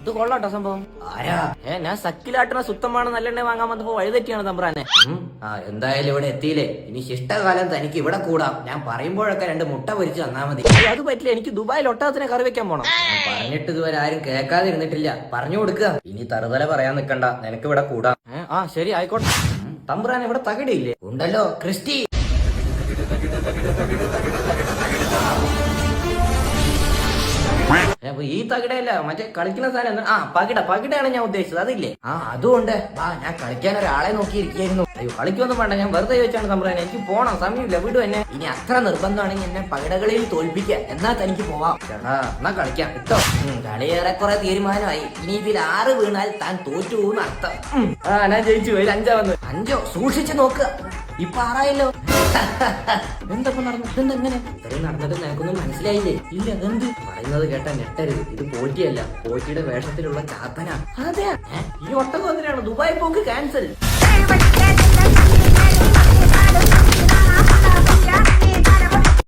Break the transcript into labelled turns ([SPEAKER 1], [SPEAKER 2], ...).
[SPEAKER 1] ഇത് കൊള്ളാട്ടോ സംഭവം.
[SPEAKER 2] ആരാ?
[SPEAKER 1] ഞാൻ സക്കിലാട്ടണ സുത്തമാണ് നല്ലെണ്ണ വാങ്ങാൻ വന്നപ്പോ വഴിതെറ്റിയാണ് തമ്പ്രാനെ.
[SPEAKER 2] എന്തായാലും ഇവിടെ എത്തിയില്ലേ, ഇനി ശിഷ്ടകാലം തനിക്ക് ഇവിടെ കൂടാം. ഞാൻ പറയുമ്പോഴൊക്കെ 2 മുട്ട പൊരിച്ച് തന്നാ മതി.
[SPEAKER 1] അത് പറ്റില്ല, എനിക്ക് ദുബായിൽ ഒട്ടകത്തിനെ കറി വെക്കാൻ പോണം.
[SPEAKER 2] ഞാൻ പറഞ്ഞിട്ട് ഇതുവരെ ആരും കേൾക്കാതിരുന്നിട്ടില്ല. പറഞ്ഞു കൊടുക്കുക. ഇനി തറുതല പറയാൻ നിക്കണ്ട, നിനക്ക് ഇവിടെ കൂടാം.
[SPEAKER 1] ശരി ആയിക്കോട്ടെ.
[SPEAKER 2] തമ്പ്രാൻ ഇവിടെ തകിടയില്ലേ? ഉണ്ടല്ലോ, ക്രിസ്റ്റി.
[SPEAKER 1] അപ്പൊ ഈ തകിടയല്ല, മറ്റേ കളിക്കുന്ന സാധനം. പകിടയാണ് ഞാൻ ഉദ്ദേശിച്ചത്, അതില്ലേ?
[SPEAKER 2] അതുകൊണ്ട് ഞാൻ കളിക്കാൻ ഒരാളെ നോക്കിയിരിക്കുന്നു.
[SPEAKER 1] അയ്യോ കളിക്കൊന്നും വേണ്ട, ഞാൻ വെറുതെ ചോദിച്ചാണ് തമ്പ്രാനെ. എനിക്ക് പോണം, സമയമില്ല, വിടും എന്നെ.
[SPEAKER 2] ഇനി അത്ര നിർബന്ധമാണെങ്കിൽ എന്നെ പകിടകളിൽ തോൽപ്പിക്കുക, എന്നാ തനിക്ക് പോവാം.
[SPEAKER 1] ചേട്ടാ എന്നാ കളിക്കാം
[SPEAKER 2] ഇട്ടോ. കളി ഏറെക്കുറെ തീരുമാനമായി. ഇനി ഇതിൽ 6 വീണാൽ താൻ തോറ്റു പോകുന്ന അർത്ഥം.
[SPEAKER 1] ഞാൻ ജയിച്ചു പോയി. 5
[SPEAKER 2] 5 സൂക്ഷിച്ചു നോക്കുക. ഇപ്പൊ 6ആയല്ലോ.
[SPEAKER 1] എന്തൊക്കെ നടന്നു? ഇതെന്തെങ്ങനെ
[SPEAKER 2] ഇത്രയും നടന്നിട്ട് നിനക്കൊന്നും മനസ്സിലായില്ലേ?
[SPEAKER 1] ഇല്ല. എന്ത്
[SPEAKER 2] പറയുന്നത് കേട്ട ഞെട്ടരുത്. ഇത് പോറ്റിയല്ല, പോറ്റിയുടെ വേഷത്തിലുള്ള ചാത്തനാ.
[SPEAKER 1] അതെ, ഈ ഒട്ടകം എന്തിനാണ്? ദുബായ് പോക്ക് ക്യാൻസൽ.